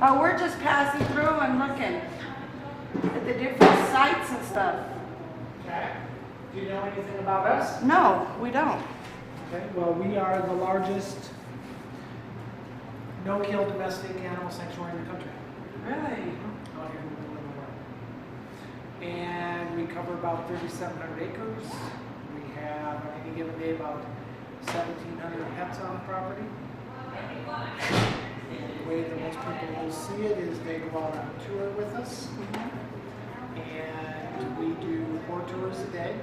Oh, we're just passing through and looking at the different sites and stuff. Okay. Do you know anything about us? No, we don't. Okay. Well, we are the largest no-kill domestic animal sanctuary in the country. Really? Out here in the middle of nowhere. And we cover about 3,700 acres. We have, on any given day, about 1,700 pets on the property. The way that most people will see it is they go out on a tour with us. And we do 4 tours a day.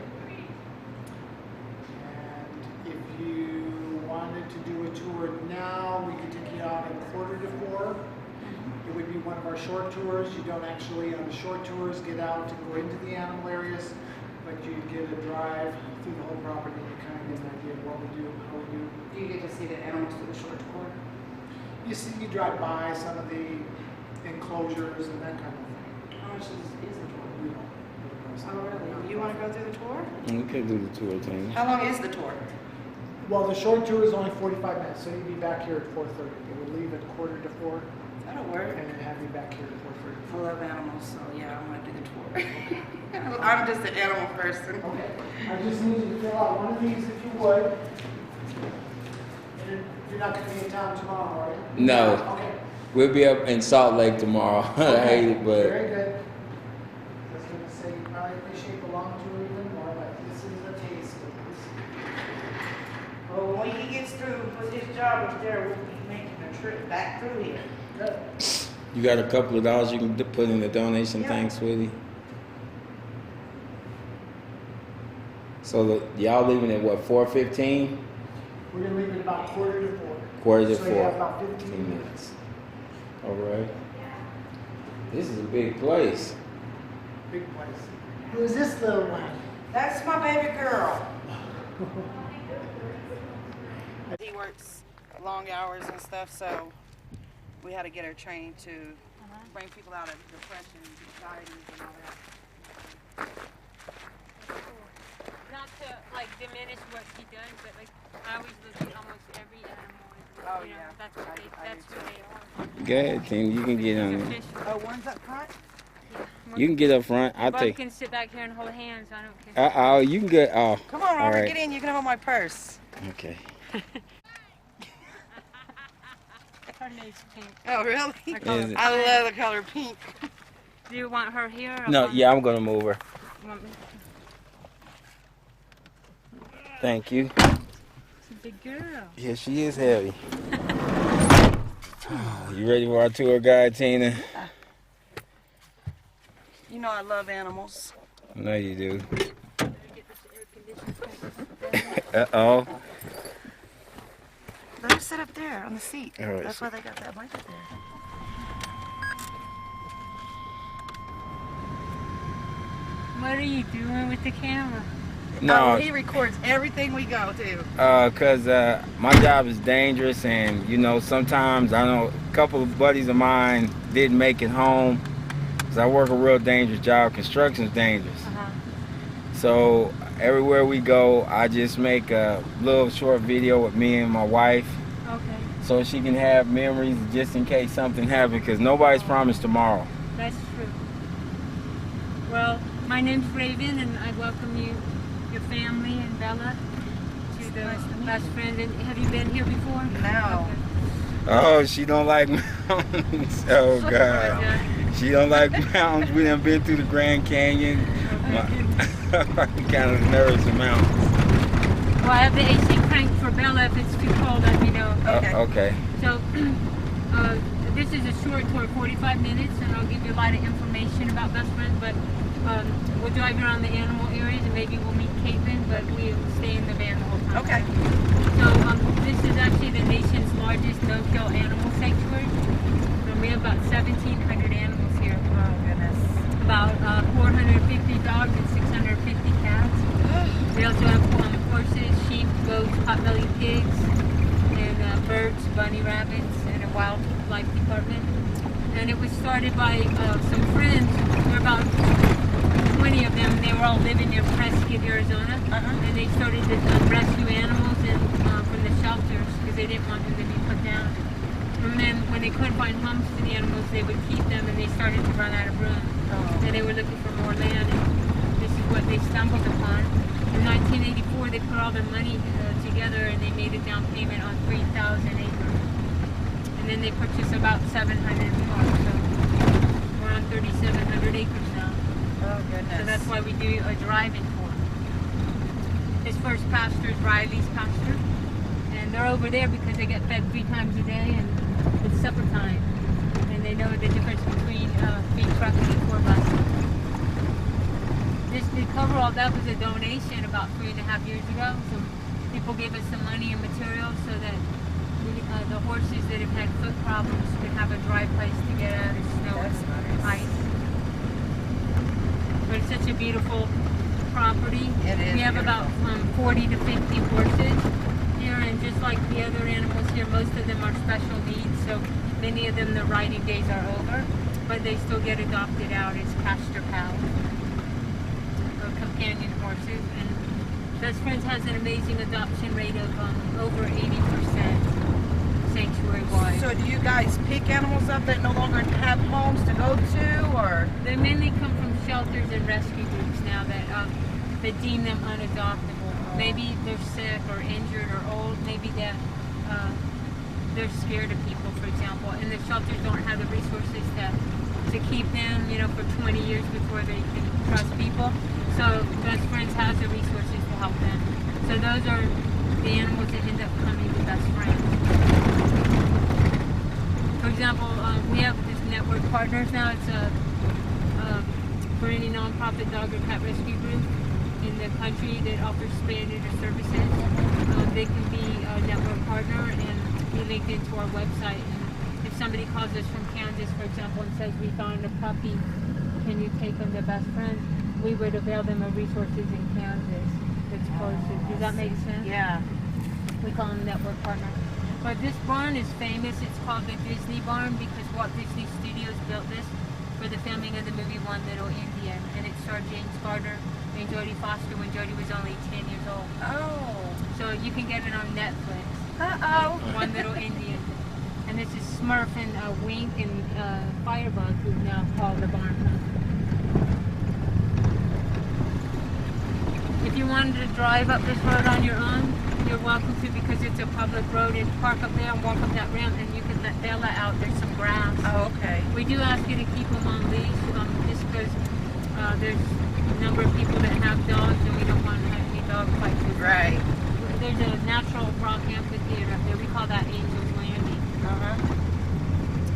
And if you wanted to do a tour now, we could take you out at 3:45. It would be one of our short tours. You don't actually, on the short tours, get out and go into the animal areas, but you get a drive through the whole property and you kind of get an idea of what we do, how we do. Do you get to see the animals through the short tour? You drive by some of the enclosures and that kind of thing. How much is the tour? We don't. Oh, really? You want to go through the tour? We could do the tour thing. How long is the tour? Well, the short tour is only 45 minutes, so you'd be back here at 4:30. It would leave at 3:45 That'll work. and then have you back here at 4:30. I love animals, so yeah, I want to do the tour. I'm just an animal person. Okay, I just need you to fill out one of these if you would. And you're not going to be in town tomorrow, are you? No. Okay. We'll be up in Salt Lake tomorrow. I hate it, but Very good. I was going to say you probably appreciate the long tour even more, but this is a taste of this. Well, when he gets through with his job up there, we'll be making a trip back through here. Good. you got a couple of dollars you can put in the donation Yeah. thing, sweetie. So y'all leaving at what, 4:15? We're going to leave it about 3:45. Quarter to So you 4. have about 15 minutes. All right. This is a big place. Big place. Who's this little one? That's my baby girl. He works long hours and stuff, so we had to get her trained to bring people out of depression, anxiety, and all that. Not to like diminish what she does, but like I always look at almost every animal. Oh, You know, yeah. that's what that's do who they are. Go ahead, Tim. You can get on It's there. official. Oh, one's up front? You can get up front. I'll Both take. can sit back here and hold hands. I don't care. Oh, you can get. Oh. Come on, all Robert, right. get in. You can hold my purse. Okay. Her name's Pink. Oh, really? I call Is her it- I love the color pink. Do you want her here? Or No, want- yeah, I'm gonna move her. you want me- Thank you. She's a big girl. Yeah, she is heavy. You ready for our tour guide, Tina? You know I love animals. I know you do. Better get this air conditioned. Uh-oh. Let her sit up there on the seat. All right. That's why they got that blanket there. What are you doing with the camera? No, He records everything we go to. cause my job is dangerous, and you know sometimes I know a couple of buddies of mine didn't make it home. Cause I work a real dangerous job. Construction's dangerous. So everywhere we go, I just make a little short video with me and my wife, Okay, so she can have memories just in case something happens. Cause nobody's promised tomorrow. that's true. Well, my name's Raven, and I welcome you, your family, and Bella to the best friend. And have you been here before? No. Oh, she don't like mountains. Oh God. Okay. She don't like mountains. We done been through the Grand Canyon. I'm kind of nervous of mountains. Well, I have the AC cranked for Bella. If it's too cold, let me know. Okay. Okay. So, this is a short tour, 45 minutes, and I'll give you a lot of information about Best Friends, but we'll drive you around the animal areas, and maybe we'll meet Caitlin, but we'll stay in the van the whole time. Okay. So, this is actually the nation's largest no-kill animal sanctuary. We have about 1,700 animals here. Oh, goodness. About 450 dogs and 650 cats. We also have horses, sheep, goats, potbelly pigs, and birds, bunny rabbits, and a wildlife department. And it was started by some friends. There were about 20 of them, and they were all living near Prescott, Arizona. And they started to rescue animals from the shelters because they didn't want them to be put down. And then when they couldn't find homes for the animals, they would keep them, and they started to run out of room. Oh. And they were looking for more land, and this is what they stumbled upon. In 1984, they put all their money together, and they made a down payment on 3,000 acres. And then they purchased about 700 more, so we're on 3,700 acres now. Oh, goodness. So that's why we do a drive-in tour. His first pasture is Riley's pasture, and they're over there because they get fed 3 times a day, and it's supper time, and they know the difference between feed trucking and tour buses. The coverall, that was a donation about 3.5 years ago. Some people gave us some money and materials so that the horses that have had foot problems could have a dry place to get out of snow That's and nice. ice. But it's such a beautiful property. It is We have beautiful. about 40 to 50 horses here, and just like the other animals here, most of them are special needs, so many of them, the riding days are over, but they still get adopted out as pasture cows or companion horses. And Best Friends has an amazing adoption rate of over 80% sanctuary-wide. So do you guys pick animals up that no longer have homes to go to, or? They mainly come from shelters and rescue groups now that deem them unadoptable. Maybe they're sick or injured or old. Maybe they're scared of people, for example, and the shelters don't have the resources to keep them, for 20 years before they can trust people. So Best Friends has the resources to help them. So those are the animals that end up coming to Best Friends. For example, we have this network partners now. It's for any nonprofit dog or cat rescue group in the country that offers spay and neuter services. They can be a network partner and be linked into our website. And if somebody calls us from Kansas, for example, and says we found a puppy, can you take them to Best Friends? We would avail them of resources in Kansas that's closest. Does that make sense? Yeah. We call them network partners. But this barn is famous. It's called the Disney Barn because Walt Disney Studios built this for the filming of the movie One Little Indian. And it starred James Garner and Jodie Foster when Jodie was only 10 years old. Oh. So you can get it on Netflix. Uh-oh. One Little Indian. And this is Smurf and Wink and Firebug, who now call the barn home. If you wanted to drive up this road on your own, you're welcome to because it's a public road, and park up there and walk up that ramp, and you can let Bella out. There's some grass. Oh, okay. We do ask you to keep them on leash just because there's a number of people that have dogs, and we don't want to have any dog fights with them. Right. There's a natural rock amphitheater up there. We call that Angel's Landing. Uh-huh.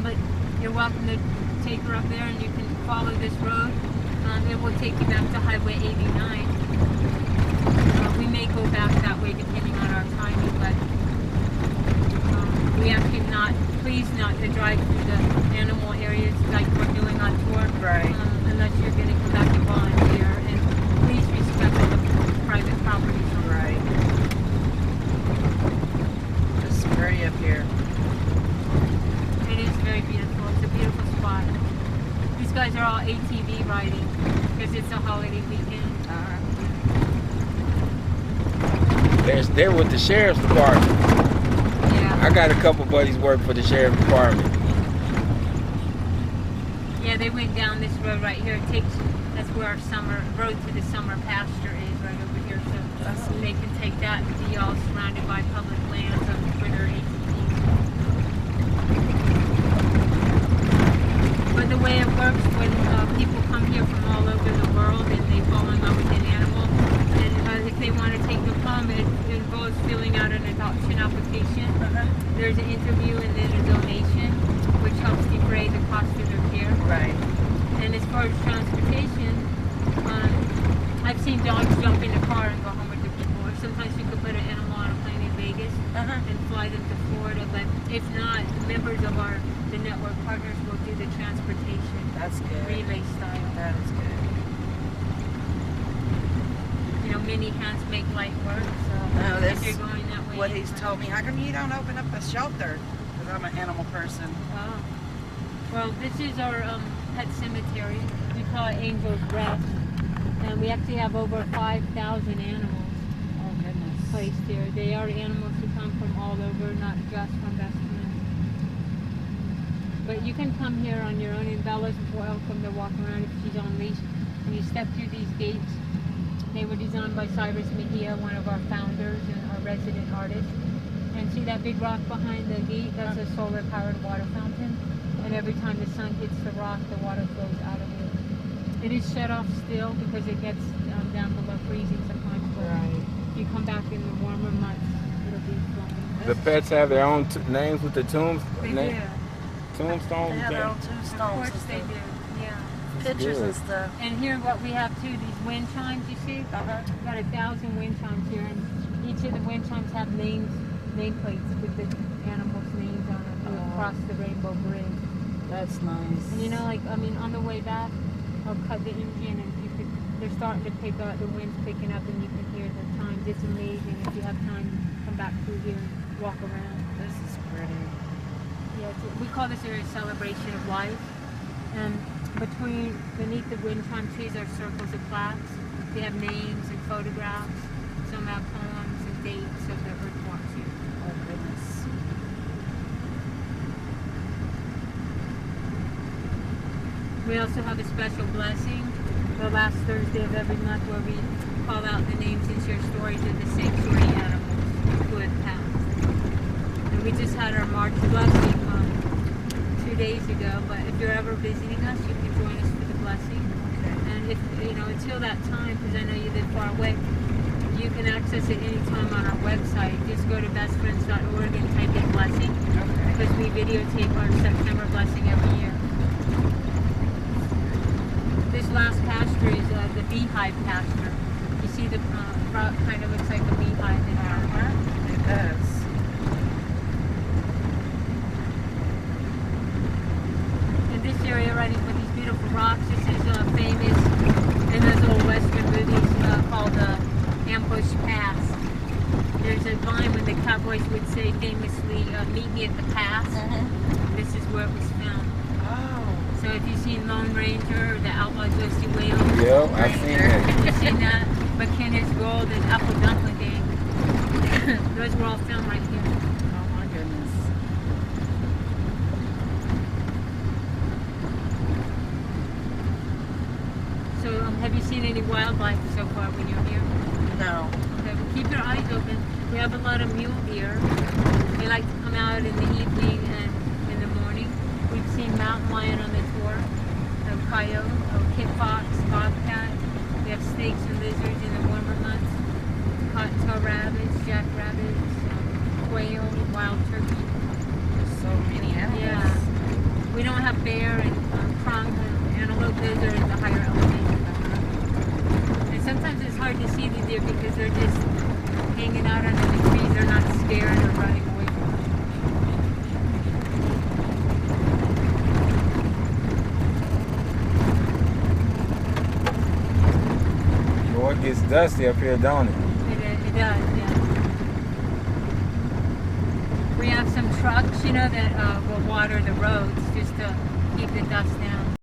But you're welcome to take her up there, and you can follow this road. It will take you back to Highway 89. We may go back that way depending on our timing, but we ask you please not to drive through the animal areas like we're doing on tour. Right. Unless you're going to come back and volunteer, and please respect all the private properties. Right. It's pretty up here. It is very beautiful. It's a beautiful spot. These guys are all ATV riding because it's a holiday weekend. Uh-huh. They're with the sheriff's department. Yeah. I got a couple buddies work for the sheriff's department. Yeah, they went down this road right here. That's where our road to the summer pasture is, right over here. So they can take that and be all surrounded by public lands for their ATVs. But the way it works when people come here from all over the world and they fall in love with an animal, and if they want to take them home, it involves filling out an adoption application. There's an interview and then a donation, which helps defray the cost of their care. Right. And as far as transportation, I've seen dogs jump in a car and go home with their people. Or sometimes you could put an animal on a plane in Vegas and fly them to Florida. But if not, members of the network partners will do the transportation. That's good. Relay style. That is good. Many hands make light work. So No, if that's you're going that way, what he's told me. How come you don't open up a shelter? Because I'm an animal person. Oh. Well, this is our pet cemetery. We call it Angel's Rest. And we actually have over 5,000 animals Oh, goodness. placed here. They are animals who come from all over, not just from Best Friends. But you can come here on your own, and Bella's welcome to walk around if she's on leash. When you step through these gates, they were designed by Cyrus Mejia, one of our founders and our resident artist. And see that big rock behind the gate? That's a solar-powered water fountain. And every time the sun hits the rock, the water flows out of it. It is shut off still because it gets down below freezing sometimes. But if you come back in the warmer months, it'll be flowing. The pets have their own names with the tombstones. They do. Tombstones. They have their own Of tombstones course and they stuff. do. Yeah. Pictures Good. and stuff. And here what we have too, these wind chimes, you see? Uh-huh. We've got 1,000 wind chimes here, and each of the wind chimes have nameplates with the animals' names on them across the Rainbow Bridge. That's nice. And you know, like, I mean, on the way back, I'll cut the engine and they're starting to pick up, the wind's picking up and you can hear the chimes. It's amazing. If you have time, come back through here and walk around. This is pretty. Yeah, we call this area a celebration of life. And beneath the wind chime trees are circles of plaques. They have names and photographs. Some have poems and dates of the earthworms here. Oh, goodness. We also have a special blessing the last Thursday of every month where we call out the names and share stories of the sanctuary animals who have passed. And we just had our March blessing 2 days ago, but if you're ever visiting us, you can join us for the blessing. And if, you know, until that time, because I know you live far away, you can access it anytime on our website. Just go to bestfriends.org and type in blessing, because we videotape our September blessing every year. This last pasture is the beehive pasture. You see the rock kind of looks like a beehive in our It does. in this area right with these beautiful rocks. This is famous in those old western movies called Ambush Pass. There's a line when the cowboys would say famously, meet me at the pass. This is where it was filmed. Oh. So if you've seen Lone Ranger or the Outlaw Josie Wales, Yep, I've seen that. you've seen that, McKinnis Gold and Apple Dumpling Gang. Those were all filmed right here. Oh, my goodness. So have you seen any wildlife so far when you're here? No. Okay, well, keep your eyes open. We have a lot of mule deer. They like to come out in the evening and in the morning. We've seen mountain lion on the tour, coyote, kit fox, bobcat. We have snakes and lizards in the warmer months. Cottontail rabbits, jackrabbits, quail, wild turkey. There's so many animals. Yeah. We don't have bear and prong and antelope. Those are at the higher elevation. And sometimes it's hard to see the deer because they're just hanging out under the trees. They're not scared or running away from us. Boy, it gets dusty up here, don't it? It does, yeah. We have some trucks, you know, that will water the roads just to keep the dust down.